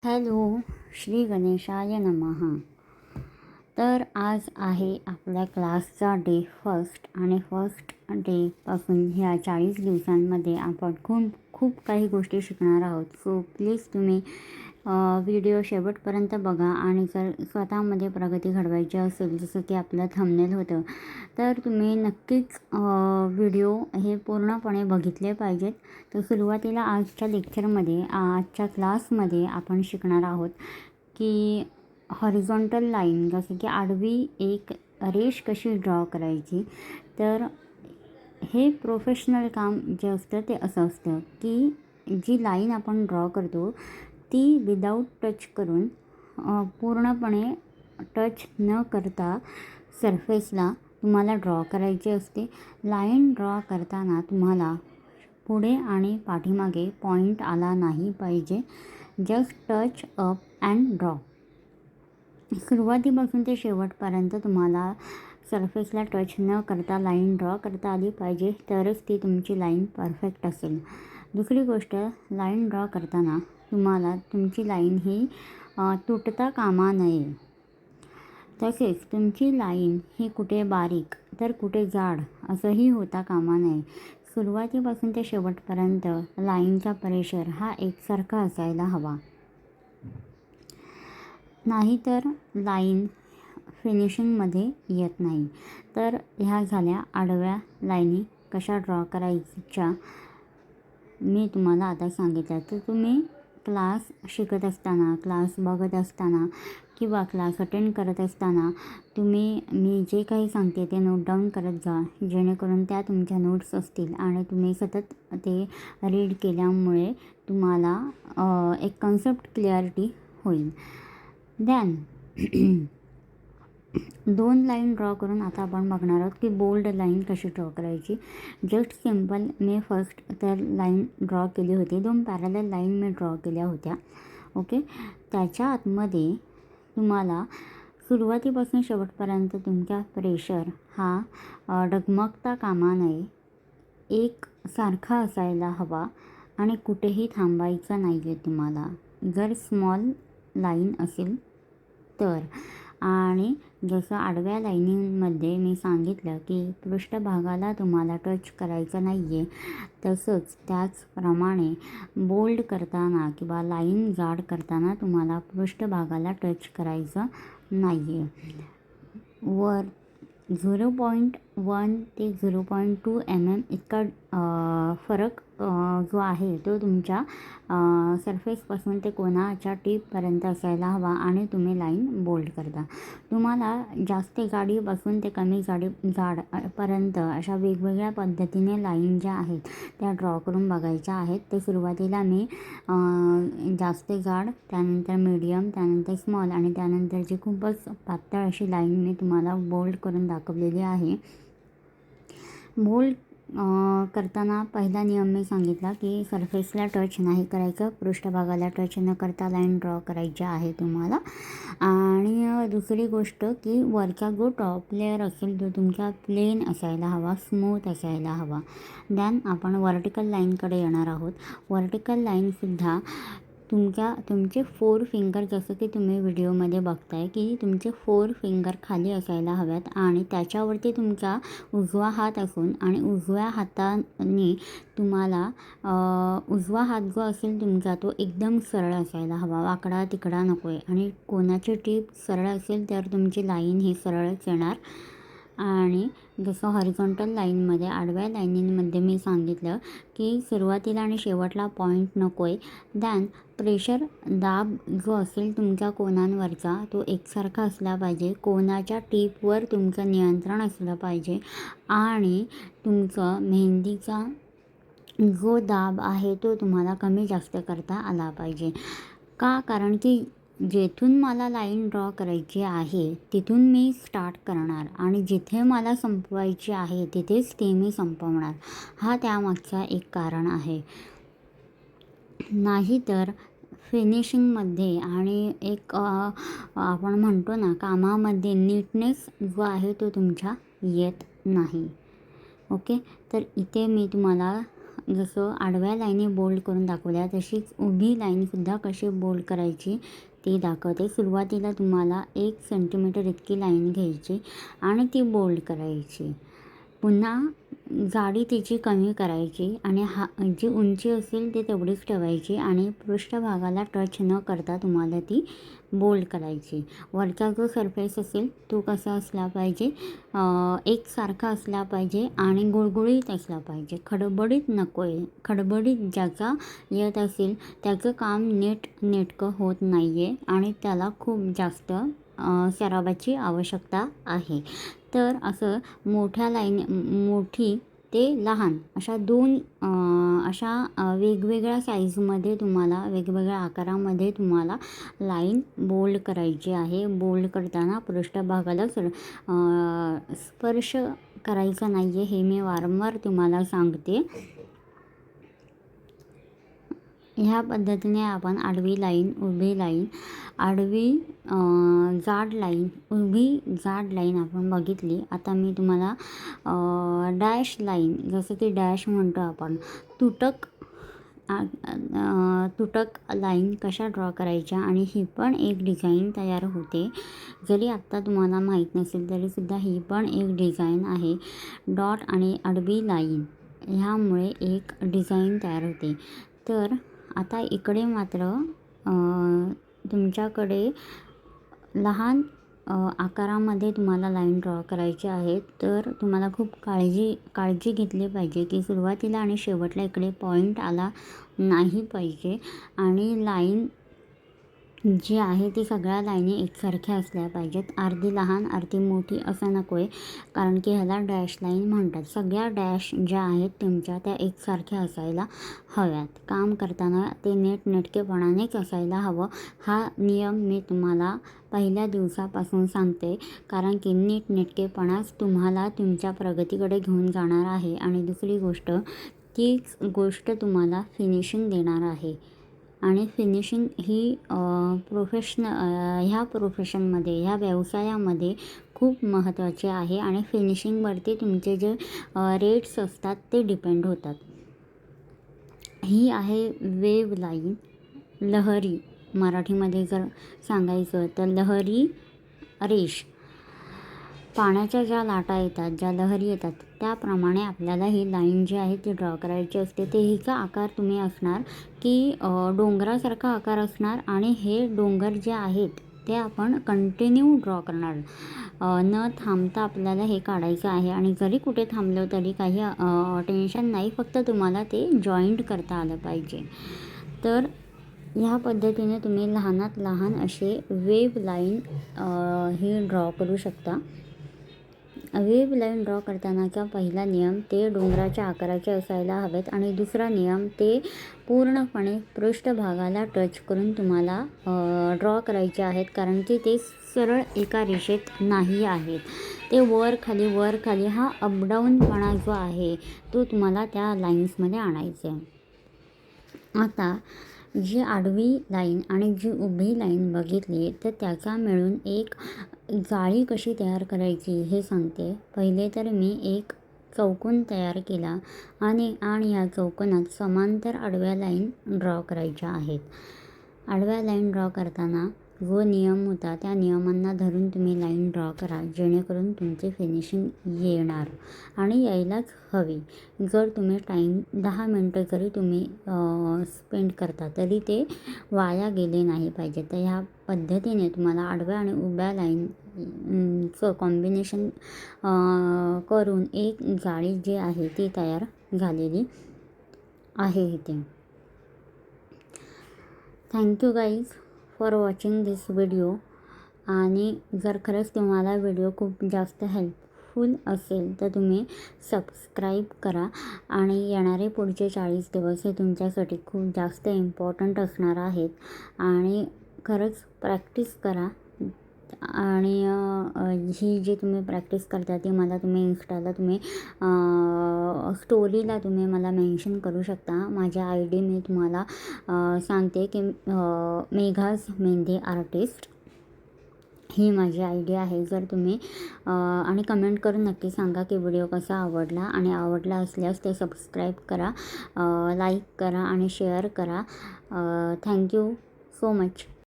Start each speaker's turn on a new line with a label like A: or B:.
A: Hello, Shri गणेशाय नमः. तर आज आहे आपल्या क्लासचा डे फर्स्ट आणि फर्स्ट डेपासून ह्या 40 दिवसांमध्ये आपण खूप काही गोष्टी शिकणार आहोत. सो प्लीज तुम्ही व्हिडिओ शेवटपर्यंत बघा आणि जर स्वतःमध्ये प्रगती घडवायची असेल, जसं की आपलं थंबनेल होतं, तर तुम्ही नक्कीच व्हिडिओ हे पूर्णपणे बघितले पाहिजेत. तर सुरुवातीला आजच्या क्लासमध्ये आपण शिकणार आहोत की हॉरिझॉन्टल लाईन, जसं की आडवी एक रेष कशी ड्रॉ करायची. तर हे प्रोफेशनल काम जे असतं ते असं असतं की जी लाईन आपण ड्रॉ करतो ती विदाऊट टच करून, पूर्णपणे टच न करता सरफेसला तुम्हाला ड्रॉ करायची असते. लाईन ड्रॉ करताना तुम्हाला पुढे आणि पाठीमागे पॉईंट आला नाही पाहिजे. Just touch up and draw. सुरुवातीपासून ते शेवटपर्यंत तुम्हाला सरफेसला टच न करता लाईन ड्रॉ करता आली पाहिजे, तरच ती तुमची लाईन परफेक्ट असेल. दुसरी गोष्ट, लाईन ड्रॉ करताना तुम्हाला तुमची लाईन ही तुटता कामा नये. तसेच तुमची लाईन ही कुठे बारीक तर कुठे जाड असंही होता कामा नये. सुरुवातीपासून ते शेवटपर्यंत लाईनचा प्रेशर हा एकसारखा असायला हवा, नाहीतर लाईन फिनिशिंगमध्ये येत नाही. तर ह्या झाल्या आडव्या लाईनी कशा ड्रॉ करायच्या मी तुम्हाला आता सांगितलं. तर तुम्ही क्लास शिकत असताना, क्लास बघत असताना किंवा क्लास अटेंड करत असताना तुम्ही मी जे काही सांगते ते नोट डाऊन करत जा, जेणेकरून त्या तुमच्या नोट्स असतील आणि तुम्ही सतत ते रीड केल्यामुळे तुम्हाला एक कन्सेप्ट क्लिअरिटी होईल. दॅन 2 लाईन ड्रॉ करून आता आपण बघणार आहोत की बोल्ड लाईन कशी ड्रॉ करायची. जस्ट सिम्पल मी फर्स्ट तर लाईन ड्रॉ केली होती. 2 पॅरलल लाईन मी ड्रॉ केल्या होत्या. ओके. त्याच्या आतमध्ये तुम्हाला सुरुवातीपासून शेवटपर्यंत तुमचा प्रेशर हा डगमगता कामा नये, एक सारखा असायला हवा आणि कुठेही थांबायचं नाही आहे तुम्हाला, जर स्मॉल लाईन असेल तर. आणि जसं आडव्या लाईनीमध्ये मी सांगितलं की पृष्ठभागाला तुम्हाला टच करायचं नाही आहे, तसंच त्याचप्रमाणे बोल्ड करताना किंवा लाईन जाड करताना तुम्हाला पृष्ठभागाला टच करायचं नाही आहे. वर 0.1 ते 0.2 mm इतका फरक जो आहे तो तुमच्या सरफेसपासून ते कोणाच्या टीपपर्यंत असायला हवा आणि तुम्ही लाईन बोल्ड करता. तुम्हाला जास्त जाडीपासून ते कमी जाडपर्यंत अशा वेगवेगळ्या पद्धतीने लाईन ज्या आहेत त्या ड्रॉ करून बघायच्या आहेत. तर सुरुवातीला मी जास्त जाड, त्यानंतर मीडियम, त्यानंतर स्मॉल आणि त्यानंतरची खूपच पातळ अशी लाईन मी तुम्हाला बोल्ड करून दाखवलेली आहे. बोल्ड करताना पहिला नियम मी सांगितला की सरफेसला टच नाही करायचं, पृष्ठभागाला टच न करता लाईन ड्रॉ करायची आहे तुम्हाला. आणि दुसरी गोष्ट की वरचा जो टॉप लेअर असेल तो तुमचा प्लेन असायला हवा, स्मूथ असायला हवा. दॅन आपण व्हर्टिकल लाईनकडे येणार आहोत. व्हर्टिकल लाईनसुद्धा तुमचे 4 फिंगर, जसं की तुम्ही व्हिडिओमध्ये बघताय की तुमचे 4 फिंगर खाली असायला हव्यात आणि त्याच्यावरती तुमचा उजवा हात असून आणि उजव्या हाताने तुम्हाला उजवा हात जो असेल तुमचा तो एकदम सरळ असायला हवा, वाकडा तिकडा नको आहे. आणि कोणाची टीप सरळ असेल तर तुमची लाईन ही सरळच येणार. आणि जसं हॉरिझॉन्टल लाईनमध्ये, आडव्या लाईनींमध्ये मी सांगितलं की सुरुवातीला आणि शेवटला पॉईंट नको आहे. दॅन प्रेशर, दाब जो असेल तुमच्या कोनांवरचा तो एकसारखा असला पाहिजे. कोनाच्या टीपवर तुमचं नियंत्रण असलं पाहिजे आणि तुमचं मेहंदीचा जो दाब आहे तो तुम्हाला कमी जास्त करता आला पाहिजे. का? कारण की जेथून मला लाईन ड्रॉ करायची आहे तिथून मी स्टार्ट करणार आणि जिथे मला संपवायची आहे तिथेच ते मी संपवणार. हा त्यामागचा एक कारण आहे. नाहीतर फिनिशिंगमध्ये आणि एक आपण म्हणतो ना कामामध्ये नीटनेस जो आहे तो तुमच्या येत नाही. ओके. तर इथे मी तुम्हाला जसं आडव्या लाईनी बोल्ड करून दाखवल्या तशीच उभी लाईनसुद्धा कशी बोल्ड करायची ती दाखवते. सुरुवातीला तुम्हाला 1 सेंटीमीटर इतकी लाईन घ्यायची आणि ती बोल्ड करायची. पुन्हा जाडी तिची कमी करायची आणि जी उंची असेल ती तेवढीच ठेवायची आणि पृष्ठभागाला टच न करता तुम्हाला ती बोल्ड करायची. वरचा जो सरफेस असेल तो कसा असला पाहिजे, एकसारखा असला पाहिजे आणि गुळगुळीत असला पाहिजे. खडबडीत नको आहे. खडबडीत ज्याचा येत असेल त्याचं काम नेटकं होत नाही आहे आणि त्याला खूप जास्त सरावाची आवश्यकता आहे. तर असं मोठी ते लहान अशा 2 वेगवेगळ्या साईजमध्ये तुम्हाला वेगवेगळ्या आकारामध्ये तुम्हाला लाईन बोल्ड करायची आहे. बोल्ड करताना पृष्ठभागाला स्पर्श करायचा नाही आहे, हे मी वारंवार तुम्हाला सांगते. ह्या पद्धतीने आपण आडवी लाईन, उभी लाईन, जाड लाईन, उभी जाड लाईन आपण बघितली. आता मी तुम्हाला डॅश लाईन, जसं की डॅश म्हणतो आपण, तुटक लाईन कशा ड्रॉ करायच्या आणि ही पण एक डिझाईन तयार होते. जरी आत्ता तुम्हाला माहीत नसेल तरीसुद्धा ही पण एक डिझाईन आहे. डॉट आणि आडवी लाईन ह्यामुळे एक डिझाईन तयार होते. तर आता इकडे मात्र तुमच्याकडे लहान आकारामध्ये तुम्हाला लाईन ड्रॉ करायची आहे. तर तुम्हाला खूप काळजी घेतली पाहिजे की सुरुवातीला आणि शेवटला इकडे पॉईंट आला नाही पाहिजे आणि लाईन जी आहे ती सगळ्या लाईनी एकसारख्या असल्या पाहिजेत. अर्धी लहान अर्धी मोठी असं नको आहे, कारण की ह्याला डॅश लाईन म्हणतात. सगळ्या डॅश ज्या आहेत तुमच्या त्या एकसारख्या असायला हव्यात. काम करताना ते नेटकेपणानेच असायला हवं. हा नियम मी तुम्हाला पहिल्या दिवसापासून सांगते, कारण की नेटकेपणाच तुम्हाला तुमच्या प्रगतीकडे घेऊन जाणार आहे. आणि दुसरी गोष्ट, तीच गोष्ट तुम्हाला फिनिशिंग देणार आहे. आणि फिनिशिंग ही ह्या प्रोफेशनमध्ये, ह्या व्यवसायामध्ये खूप महत्त्वाचे आहे आणि फिनिशिंगवरती तुमचे जे रेट्स असतात ते डिपेंड होतात. ही आहे वेव लाईन, लहरी. मराठीमध्ये जर सांगायचं तर लहरी रेष. पाण्याच्या ज्या लाटा येतात, ज्या लहरी येतात त्याप्रमाणे आपल्याला ही लाईन जी आहे ती ड्रॉ करायची असते. ते हिचा आकार तुम्ही असणार की डोंगरासारखा आकार असणार आणि हे डोंगर जे आहेत ते आपण कंटिन्यू ड्रॉ करणार. न थांबता आपल्याला हे काढायचं आहे आणि जरी कुठे थांबलो तरी काही टेन्शन नाही, फक्त तुम्हाला ते जॉईंट करता आलं पाहिजे. तर ह्या पद्धतीने तुम्ही लहानात लहान असे वेव लाईन ही ड्रॉ करू शकता. वेव लाईन ड्रॉ करतानाचा पहिला नियम ते डोंगराच्या आकाराचे असायला हवेत आणि दुसरा नियम ते पूर्णपणे पृष्ठभागाला टच करून तुम्हाला ड्रॉ करायचे आहेत, कारण की ते सरळ एका रेषेत नाही आहेत. ते वर खाली हा अपडाऊनपणा जो आहे तो तुम्हाला त्या लाईन्समध्ये आणायचा आहे. आता जी आडवी लाईन आणि जी उभी लाईन बघितली तर त्याचा मिळून एक जाळी कशी तयार करायची हे सांगते. पहिले तर मी एक चौकोन तयार केला आणि या चौकोनात समांतर आडव्या लाईन ड्रॉ करायच्या आहेत. आडव्या लाईन ड्रॉ करताना जो नियम होता त्या नियमांना धरून तुम्ही लाईन ड्रॉ करा, जेणेकरून तुमचे फिनिशिंग येणार आणि यायलाच हवी. जर तुम्ही टाईम 10 मिनटं जरी तुम्ही स्पेंड करता तरी ते वाया गेले नाही पाहिजे. तर ह्या पद्धतीने तुम्हाला आडव्या आणि उभ्या लाईनचं कॉम्बिनेशन करून एक जाळी जी आहे ती तयार झालेली आहे इथे. Thank you guys for watching this video. आणि जर खरंच तुम्हाला व्हिडिओ खूप जास्त हेल्पफुल असेल तर तुम्ही सबस्क्राईब करा आणि येणारे पुढचे 40 दिवस हे तुमच्यासाठी खूप जास्त इम्पॉर्टंट असणार आहेत. आणि खरंच प्रॅक्टिस करा आणि ही जी तुम्ही प्रॅक्टिस करता ती मला तुम्ही इन्स्टाला तुम्ही स्टोरीला तुम्ही मला मेन्शन करू शकता. माझ्या ID मी तुम्हाला सांगते की मेघाज मेहंदी आर्टिस्ट. ही माझी आयडिया आहे. जर तुम्ही आणि कमेंट करून नक्की सांगा की व्हिडिओ कसा आवडला, आणि आवडला असल्यास ते सबस्क्राईब करा, लाईक करा आणि शेअर करा. Thank you so much.